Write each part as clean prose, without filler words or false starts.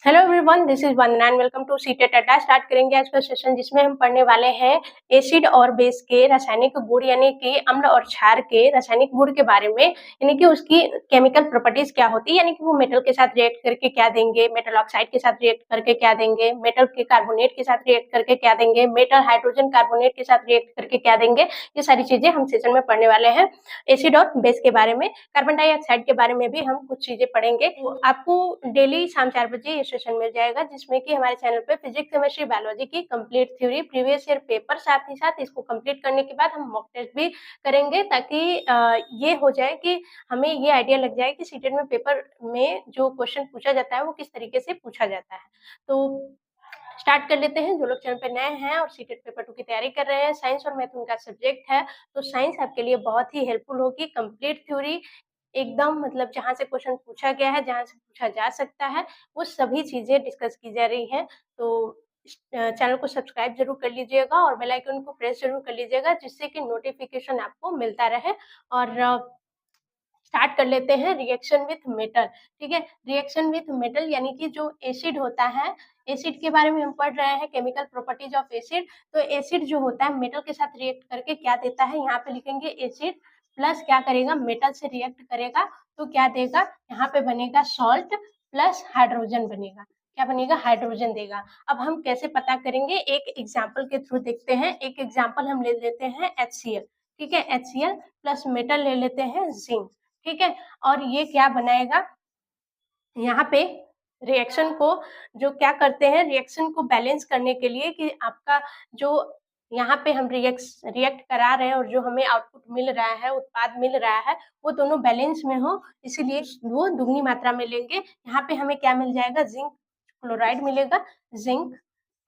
Hello everyone, this is Vandana and welcome to CTET Adda. Start करेंगे आज का सेशन जिसमें हम पढ़ने वाले हैं एसिड और बेस के रासायनिक गुण यानी कि अम्ल और क्षार के रासायनिक गुण के बारे में, यानी कि उसकी केमिकल प्रॉपर्टीज क्या होती है, यानी कि वो मेटल के साथ रिएक्ट करके क्या देंगे, मेटल ऑक्साइड के साथ रिएक्ट करके क्या देंगे, मेटल के कार्बोनेट के साथ रिएक्ट करके क्या देंगे, मेटल हाइड्रोजन कार्बोनेट के साथ रिएक्ट करके क्या देंगे। ये सारी चीजें हम सेशन में पढ़ने वाले हैं। एसिड और बेस के बारे में, कार्बन डाइऑक्साइड के बारे में भी हम कुछ चीजें पढ़ेंगे। तो आपको डेली शाम 4 बजे सेशन मिल जाएगा जिसमें कि हमारे चैनल पे फिजिक्स केमिस्ट्री बायोलॉजी की complete theory, previous year paper, साथ ही साथ इसको कंप्लीट करने के बाद हम मॉक टेस्ट भी करेंगे ताकि ये हो जाए कि हमें ये आइडिया लग जाए कि सीटेट में पेपर में जो क्वेश्चन पूछा जाता है वो किस तरीके से पूछा जाता है। तो स्टार्ट कर लेते हैं। जो लोग चैनल पे नए हैं और सीटेट पेपर 2 की तैयारी कर रहे हैं, साइंस और मैथ उनका सब्जेक्ट है, तो साइंस आपके लिए बहुत ही हेल्पफुल होगी। कंप्लीट थ्योरी एकदम, मतलब जहाँ से क्वेश्चन पूछा गया है, जहाँ से पूछा जा सकता है, वो सभी चीजें डिस्कस की जा रही हैं। तो चैनल को सब्सक्राइब जरूर कर लीजिएगा और बेल आइकन को प्रेस जरूर कर लीजिएगा जिससे कि नोटिफिकेशन आपको मिलता रहे। और स्टार्ट कर लेते हैं रिएक्शन विथ मेटल। ठीक है, रिएक्शन विथ मेटल यानी कि जो एसिड होता है, एसिड के बारे में हम पढ़ रहे हैं, केमिकल प्रॉपर्टीज ऑफ एसिड। तो एसिड जो होता है मेटल के साथ रिएक्ट करके क्या देता है, यहाँ पे लिखेंगे एसिड प्लस क्या करेगा, मेटल से रिएक्ट करेगा तो क्या देगा, यहाँ पे बनेगा सॉल्ट प्लस हाइड्रोजन बनेगा। क्या बनेगा, हाइड्रोजन देगा। अब हम कैसे पता करेंगे, एक एग्जाम्पल के थ्रू देखते हैं। एक एग्जाम्पल हम ले लेते हैं HCl। ठीक है, HCl प्लस मेटल ले लेते हैं जिंक। ठीक है, और ये क्या बनाएगा, यहाँ पे रिएक्शन को जो क्या करते हैं, रिएक्शन को बैलेंस करने के लिए कि आपका जो यहाँ पे हम रिएक्ट करा रहे हैं और जो हमें आउटपुट मिल रहा है, उत्पाद मिल रहा है, वो दोनों बैलेंस में हो, इसीलिए वो दुगनी मात्रा में लेंगे। यहाँ पे हमें क्या मिल जाएगा, जिंक क्लोराइड मिलेगा, जिंक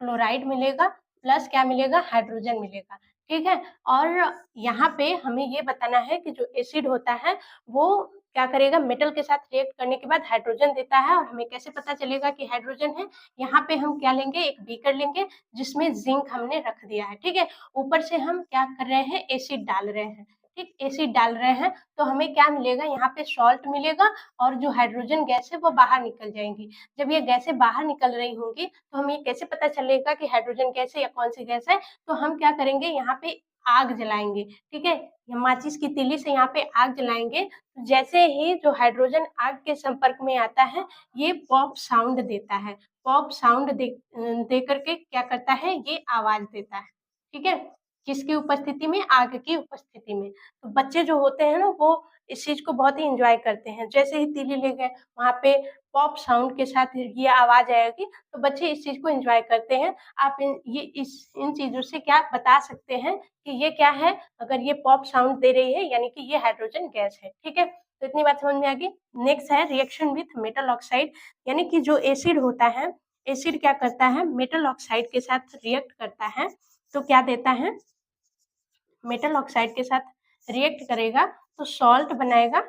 क्लोराइड मिलेगा प्लस क्या मिलेगा, हाइड्रोजन मिलेगा। ठीक है, और यहाँ पे हमें ये बताना है कि जो एसिड होता है वो क्या करेगा, मेटल के साथ रिएक्ट करने के बाद हाइड्रोजन देता है। और हमें कैसे पता चलेगा कि हाइड्रोजन है, यहाँ पे हम क्या लेंगे, एक बीकर लेंगे जिसमें जिंक हमने रख दिया है। ठीक है, ऊपर से हम क्या कर रहे हैं, एसिड डाल रहे हैं। ठीक, एसिड डाल रहे हैं तो हमें क्या मिलेगा, यहाँ पे सॉल्ट मिलेगा और जो हाइड्रोजन गैस है वो बाहर निकल जाएंगी। जब ये गैसें बाहर निकल रही होंगी तो हमें कैसे पता चलेगा कि हाइड्रोजन गैस है या कौन सी गैस है, तो हम क्या करेंगे, यहाँ पे आग जलाएंगे। ठीक है, माचिस की तीली से यहाँ पे आग जलाएंगे। जैसे ही जो हाइड्रोजन आग के संपर्क में आता है, ये पॉप साउंड देता है। पॉप साउंड दे करके क्या करता है, ये आवाज देता है। ठीक है, किसकी उपस्थिति में, आग की उपस्थिति में। तो बच्चे जो होते हैं ना, वो इस चीज को बहुत ही इंजॉय करते हैं। जैसे ही तीली ले गए, वहां पे पॉप साउंड के साथ ये आवाज आएगी, तो बच्चे इस चीज को एंजॉय करते हैं। आप इन चीजों से क्या बता सकते हैं कि ये क्या है, अगर ये पॉप साउंड दे रही है यानी कि ये हाइड्रोजन गैस है। ठीक है, तो इतनी बात समझ में आ गई। नेक्स्ट है रिएक्शन विथ मेटल ऑक्साइड, यानी कि जो एसिड होता है, एसिड क्या करता है, मेटल ऑक्साइड के साथ रिएक्ट करता है तो क्या देता है, मेटल ऑक्साइड के साथ रिएक्ट करेगा तो सॉल्ट बनाएगा,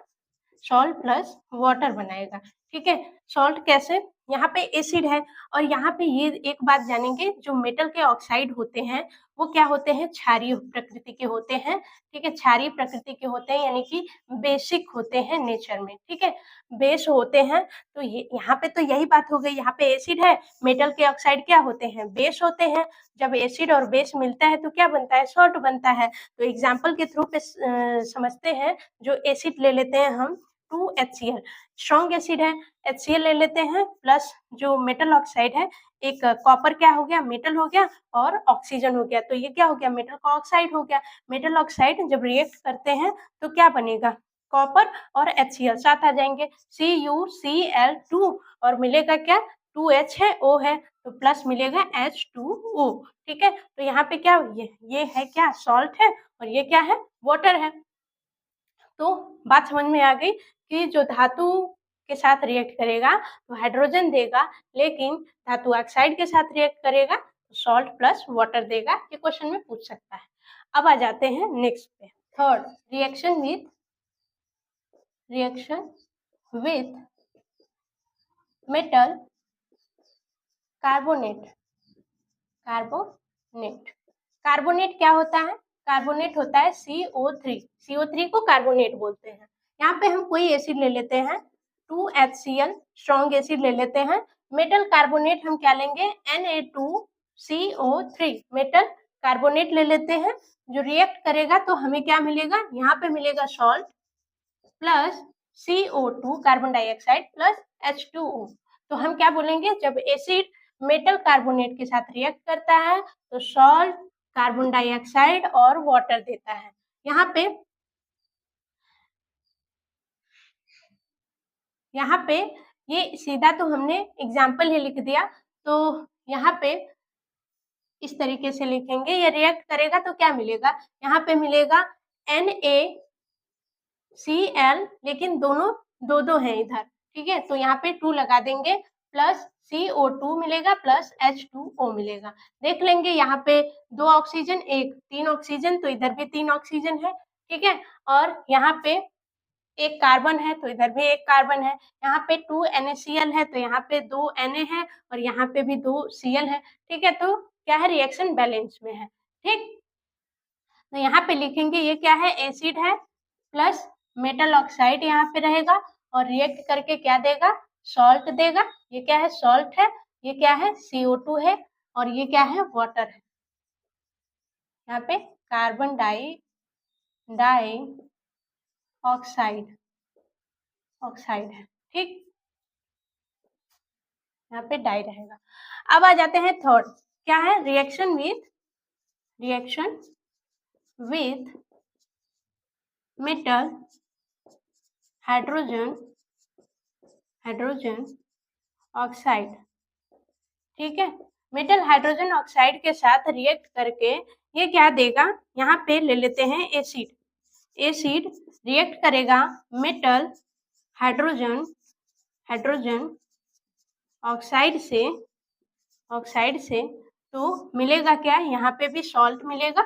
सॉल्ट प्लस वाटर बनाएगा। ठीक है, सॉल्ट कैसे, यहाँ पे एसिड है और यहाँ पे ये एक बात जानेंगे, जो मेटल के ऑक्साइड होते हैं वो क्या होते हैं, क्षारीय प्रकृति के होते हैं। ठीक है, क्षारीय प्रकृति के होते हैं यानी कि बेसिक होते हैं नेचर में। ठीक है, बेस होते हैं। तो ये यहाँ पे तो यही बात हो गई, यहाँ पे एसिड है, मेटल के ऑक्साइड क्या होते हैं, बेस होते हैं। जब एसिड और बेस मिलता है तो क्या बनता है, सॉल्ट बनता है। तो एग्जाम्पल के थ्रू पे समझते हैं। जो एसिड ले लेते हैं हम 2HCl, स्ट्रॉन्ग एसिड है, HCl ले लेते हैं, प्लस जो मेटल ऑक्साइड है, एक कॉपर क्या हो गया, मेटल हो गया, और ऑक्सीजन हो गया, तो ये क्या हो गया, मेटल का ऑक्साइड हो गया। मेटल ऑक्साइड जब रिएक्ट करते हैं तो क्या बनेगा, कॉपर और HCl साथ आ जाएंगे, CuCl2, और मिलेगा क्या, 2H है, O है, तो प्लस मिलेगा H2O। ठीक है, तो यहाँ पे क्या, ये है क्या, सॉल्ट है, और ये क्या है, वाटर है। तो बात समझ में आ गई कि जो धातु के साथ रिएक्ट करेगा तो हाइड्रोजन देगा, लेकिन धातु ऑक्साइड के साथ रिएक्ट करेगा तो सॉल्ट प्लस वाटर देगा। ये क्वेश्चन में पूछ सकता है। अब आ जाते हैं नेक्स्ट पे, third, reaction with metal carbonate. Carbonate क्या होता है, कार्बोनेट होता है CO3। CO3 को कार्बोनेट बोलते हैं। यहाँ पे हम कोई एसिड ले लेते हैं, 2HCl स्ट्रॉन्ग एसिड ले लेते हैं, मेटल कार्बोनेट हम क्या लेंगे, Na2CO3 मेटल कार्बोनेट ले लेते हैं, जो रिएक्ट करेगा तो हमें क्या मिलेगा, यहाँ पे मिलेगा salt plus CO2 carbon dioxide plus H2O। तो हम क्या बोलेंगे, जब एसिड मेटल कार्बोनेट के साथ रिएक्ट करता है तो सॉल्ट, कार्बन डाइऑक्साइड और वाटर देता है। यहाँ पे ये सीधा तो हमने एग्जाम्पल ही लिख दिया, तो यहाँ पे इस तरीके से लिखेंगे, ये रिएक्ट करेगा तो क्या मिलेगा, यहाँ पे मिलेगा NaCl, लेकिन दोनों दो दो है इधर, ठीक है, तो यहाँ पे 2 लगा देंगे, प्लस CO2 मिलेगा प्लस H2O मिलेगा। देख लेंगे यहाँ पे 2 ऑक्सीजन, 3 ऑक्सीजन, तो इधर भी 3 ऑक्सीजन है, ठीक है, और यहाँ पे एक कार्बन है तो इधर भी एक कार्बन है, यहाँ पे 2 NaCl है तो यहाँ पे 2 Na है और यहाँ पे भी 2 Cl है, ठीक है, तो क्या है, रिएक्शन बैलेंस में है, ठीक। तो यहाँ पे लिखेंगे ये क्या है, एसिड है प्लस मेटल ऑक्साइड यहाँ पे रहेगा और रिएक्ट करके क्या देगा, सॉल्ट देगा, ये क्या है, सॉल्ट है, ये क्या है, CO2 है और ये क्या है, वाटर है। यहाँ पे कार्बन डाई ऑक्साइड है, ठीक, यहाँ पे डाई रहेगा। अब आ जाते हैं थर्ड, क्या है, reaction with metal hydrogen oxide, ठीक है, मेटल हाइड्रोजन ऑक्साइड के साथ रिएक्ट करके ये क्या देगा, यहाँ पे ले लेते हैं एसिड रिएक्ट करेगा मेटल हाइड्रोजन ऑक्साइड से तो मिलेगा क्या, यहाँ पे भी सॉल्ट मिलेगा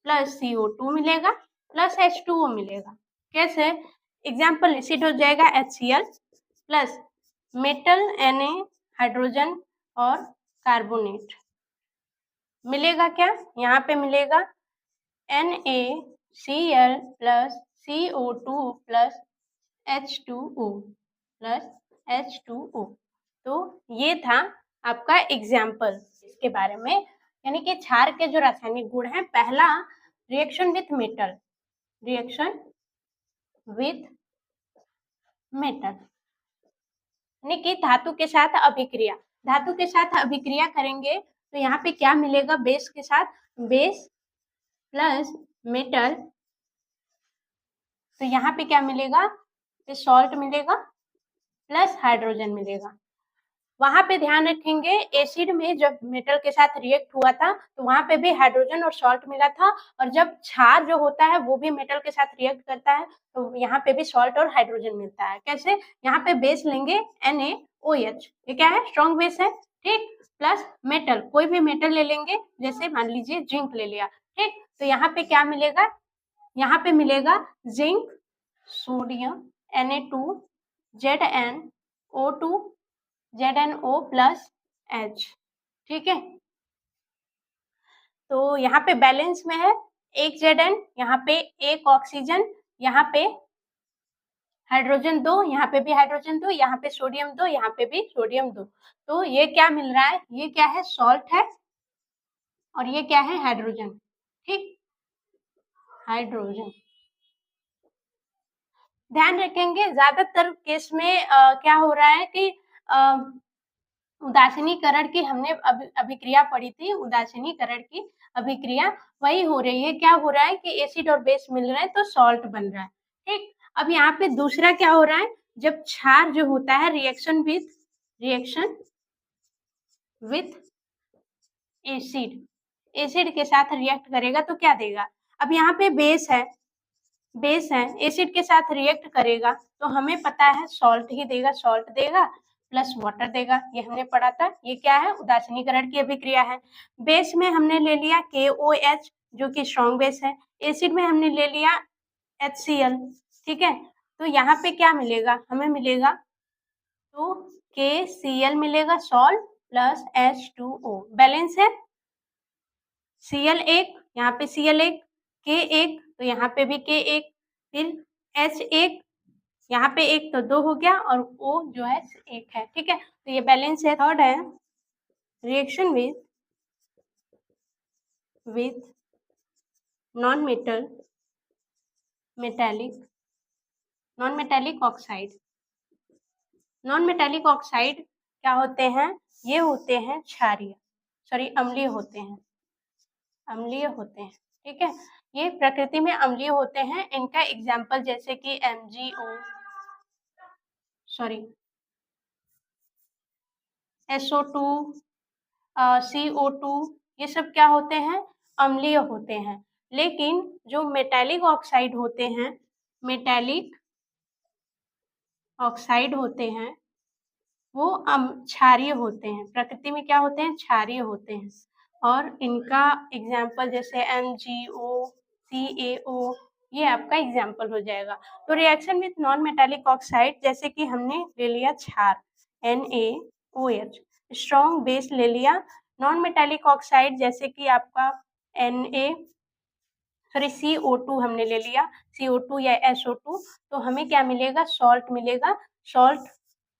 प्लस CO2 मिलेगा प्लस H2O मिलेगा। कैसे, एग्जाम्पल एसिड हो जाएगा HCl plus metal Na hydrogen और कार्बोनेट, मिलेगा क्या, यहाँ पे मिलेगा NaCl plus CO2 plus H2O। तो ये था आपका एग्जाम्पल इसके बारे में, यानी कि क्षार के जो रासायनिक गुण हैं, पहला रिएक्शन विथ मेटल, यानी कि धातु के साथ अभिक्रिया करेंगे तो यहाँ पे क्या मिलेगा, बेस के साथ बेस प्लस मेटल, तो यहाँ पे क्या मिलेगा, सॉल्ट मिलेगा प्लस हाइड्रोजन मिलेगा। वहां पे ध्यान रखेंगे, एसिड में जब मेटल के साथ रिएक्ट हुआ था तो वहां पे भी हाइड्रोजन और सॉल्ट मिला था, और जब क्षार जो होता है वो भी मेटल के साथ रिएक्ट करता है तो यहाँ पे भी सॉल्ट और हाइड्रोजन मिलता है। कैसे, यहाँ पे बेस लेंगे NaOH, ये क्या है, स्ट्रॉन्ग बेस है, ठीक, प्लस मेटल, कोई भी मेटल ले लेंगे, जैसे मान लीजिए जिंक ले लिया, ठीक, तो यहाँ पे क्या मिलेगा, यहाँ पे मिलेगा zinc, sodium Na2ZnO2 ZnO plus H, ठीक है, तो यहाँ पे बैलेंस में है, एक Zn, यहाँ पे एक ऑक्सीजन, यहाँ पे हाइड्रोजन 2, यहाँ पे भी हाइड्रोजन 2, यहाँ पे सोडियम 2, यहाँ पे भी सोडियम 2, तो ये क्या मिल रहा है, ये क्या है, सॉल्ट है और ये क्या है, हाइड्रोजन, ठीक, हाइड्रोजन। ध्यान रखेंगे ज्यादातर केस में क्या हो रहा है कि उदासीनीकरण की हमने अभिक्रिया पढ़ी थी, उदासीनीकरण की अभिक्रिया वही हो रही है, क्या हो रहा है कि एसिड और बेस मिल रहे हैं तो सॉल्ट बन रहा है, ठीक। अब यहाँ पे दूसरा क्या हो रहा है, जब क्षार जो होता है रिएक्शन विथ एसिड के साथ रिएक्ट करेगा तो क्या देगा, अब यहाँ पे बेस है, एसिड के साथ रिएक्ट करेगा तो हमें पता है सॉल्ट ही देगा, सॉल्ट देगा प्लस वाटर देगा, ये हमने पढ़ा था, ये क्या है, उदासीनीकरण की अभिक्रिया है। बेस में हमने ले लिया KOH जो कि स्ट्रॉन्ग बेस है, एसिड में हमने ले लिया HCl, ठीक है, तो यहाँ पे क्या मिलेगा, हमें मिलेगा तो KCl मिलेगा सॉल्ट प्लस H2O, बैलेंस है, Cl एक, यहाँ पे Cl एक, K एक, तो यहाँ पे भी K एक, फिर H एक यहाँ पे एक तो 2 हो गया और O जो है 1 है, ठीक है। तो ये बैलेंस है। थर्ड है reaction with non metallic non metallic oxide. Non metallic oxide क्या होते हैं? ये होते हैं क्षारीय, सॉरी अम्लीय होते हैं, अम्लीय होते हैं, ठीक है। ये प्रकृति में अम्लीय होते हैं। इनका एग्जाम्पल जैसे कि MgO, सॉरी SO2, CO2, ये सब क्या होते हैं? अम्लीय होते हैं। लेकिन जो मेटालिक ऑक्साइड होते हैं, मेटालिक ऑक्साइड होते हैं, वो क्षारीय होते हैं। प्रकृति में क्या होते हैं? क्षारीय होते हैं। और इनका एग्जाम्पल जैसे MgO, CaO, ये आपका एग्जाम्पल हो जाएगा। तो reaction with non metallic oxide, जैसे कि हमने ले लिया क्षार NaOH, स्ट्रॉन्ग बेस ले लिया। नॉन मेटालिक ऑक्साइड जैसे कि आपका CO2 हमने ले लिया, CO2 या SO2, तो हमें क्या मिलेगा? सॉल्ट मिलेगा, सॉल्ट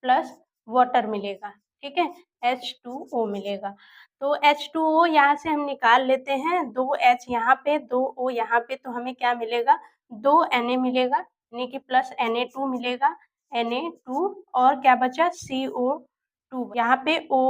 प्लस वाटर मिलेगा, ठीक है, H2O मिलेगा। तो H2O यहाँ से हम निकाल लेते हैं, 2H यहाँ पे, 2O यहाँ पे, तो हमें क्या मिलेगा? 2 Na मिलेगा, यानी कि प्लस Na2 मिलेगा, Na2, और क्या बचा? CO2, यहाँ पे O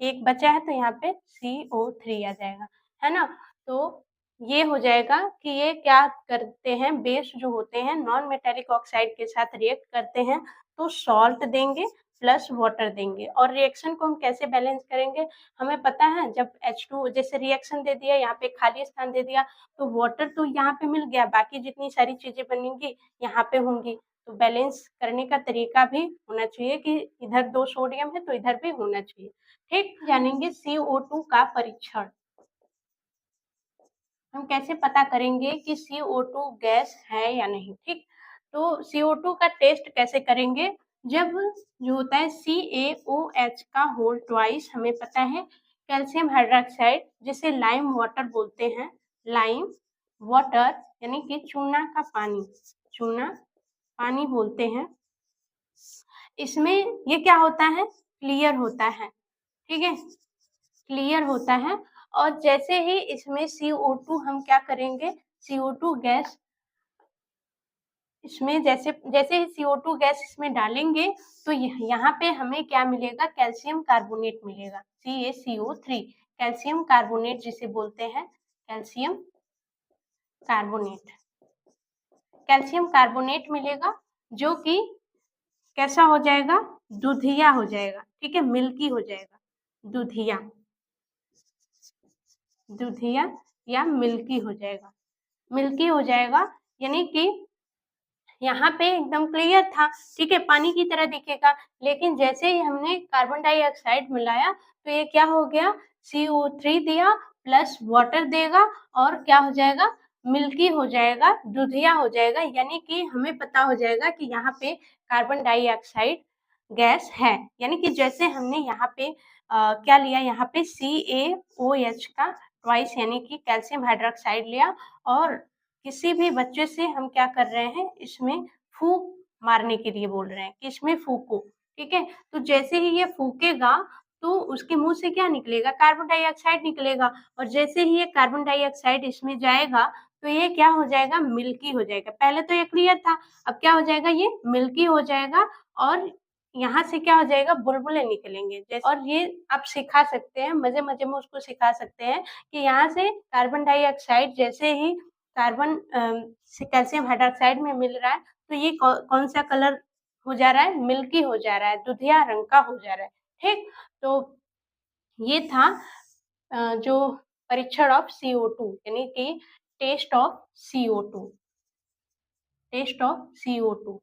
एक बचा है तो यहाँ पे CO3 आ जाएगा, है ना। तो ये हो जाएगा कि ये क्या करते हैं, बेस जो होते हैं नॉन मेटालिक ऑक्साइड के साथ रिएक्ट करते हैं, तो सॉल्ट देंगे प्लस वाटर देंगे। और रिएक्शन को हम कैसे बैलेंस करेंगे? हमें पता है, जब H2 जैसे रिएक्शन दे दिया, यहाँ पे खाली स्थान दे दिया, तो वाटर तो यहाँ पे मिल गया, बाकी जितनी सारी चीजें बनेंगी यहाँ पे होंगी। तो बैलेंस करने का तरीका भी होना चाहिए कि इधर 2 सोडियम है तो इधर भी होना चाहिए, ठीक। जानेंगे CO2 का परीक्षण। हम कैसे पता करेंगे कि CO2 गैस है या नहीं, ठीक। तो CO2 का टेस्ट कैसे करेंगे? जब जो होता है CaOH का होल ट्वाइस, हमें पता है कैल्शियम हाइड्रोक्साइड, जिसे लाइम वाटर बोलते हैं, लाइम वाटर यानी कि चूना का पानी, चूना पानी बोलते हैं। इसमें ये क्या होता है? क्लियर होता है, ठीक है, क्लियर होता है। और जैसे ही इसमें CO2 हम क्या करेंगे? CO2 गैस इसमें जैसे जैसे ही CO2 गैस इसमें डालेंगे, तो यहाँ पे हमें क्या मिलेगा? कैल्शियम कार्बोनेट मिलेगा, CaCO3, कैल्शियम कार्बोनेट जिसे बोलते हैं, कैल्शियम कार्बोनेट, कैल्शियम कार्बोनेट मिलेगा, जो कि कैसा हो जाएगा? दूधिया हो जाएगा, ठीक है, मिल्की हो जाएगा, दूधिया, दूधिया या मिल्की हो जाएगा, मिल्की हो जाएगा, यानी कि यहाँ पे एकदम क्लियर था, ठीक है, पानी की तरह दिखेगा। लेकिन जैसे ही हमने कार्बन डाइऑक्साइड मिलाया, तो ये क्या हो गया? CO3 दिया प्लस वाटर देगा, और क्या हो जाएगा? मिल्की हो जाएगा, दूधिया हो जाएगा, यानी कि हमें पता हो जाएगा कि यहाँ पे कार्बन डाइऑक्साइड गैस है। यानी कि जैसे हमने यहाँ पे क्या लिया? यहाँ पे CaOH का ट्वाइस, यानी कि कैल्शियम हाइड्रोक्साइड लिया, और किसी भी बच्चे से हम क्या कर रहे हैं? इसमें फूंक मारने के लिए बोल रहे हैं कि इसमें फूंको, ठीक है। तो जैसे ही ये फूकेगा, तो उसके मुंह से क्या निकलेगा? कार्बन डाइऑक्साइड निकलेगा, और जैसे ही ये कार्बन डाइऑक्साइड इसमें जाएगा, तो ये क्या हो जाएगा? मिल्की हो जाएगा। पहले तो ये क्लियर था, अब क्या हो जाएगा? ये मिल्की हो जाएगा, और यहाँ से क्या हो जाएगा? बुलबुले निकलेंगे। जैसे, और ये आप सिखा सकते हैं, मजे मजे में उसको सिखा सकते हैं कि यहाँ से कार्बन डाइऑक्साइड जैसे ही कार्बन से कैल्शियम हाइड्रोक्साइड में मिल रहा है, तो ये कौन सा कलर हो जा रहा है? मिल्की हो जा रहा है, दूधिया रंग का हो जा रहा है, ठीक। तो ये था जो परीक्षण ऑफ CO2, यानी कि test of CO2, test of CO2,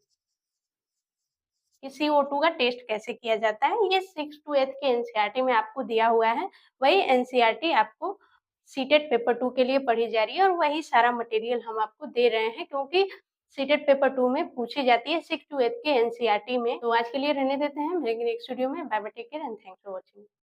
कि CO2 का टेस्ट कैसे किया जाता है। ये 6th to 8th के NCERT में आपको दिया हुआ है, वही NCERT आपको सीटेट पेपर 2 के लिए पढ़ी जा रही है, और वही सारा मटेरियल हम आपको दे रहे हैं, क्योंकि सीटेट पेपर 2 में पूछी जाती है 6th to 8th के NCERT में। तो आज के लिए रहने देते हैं, मिलेंगे नेक्स्ट वीडियो में। Bye bye, take care and thanks for watching.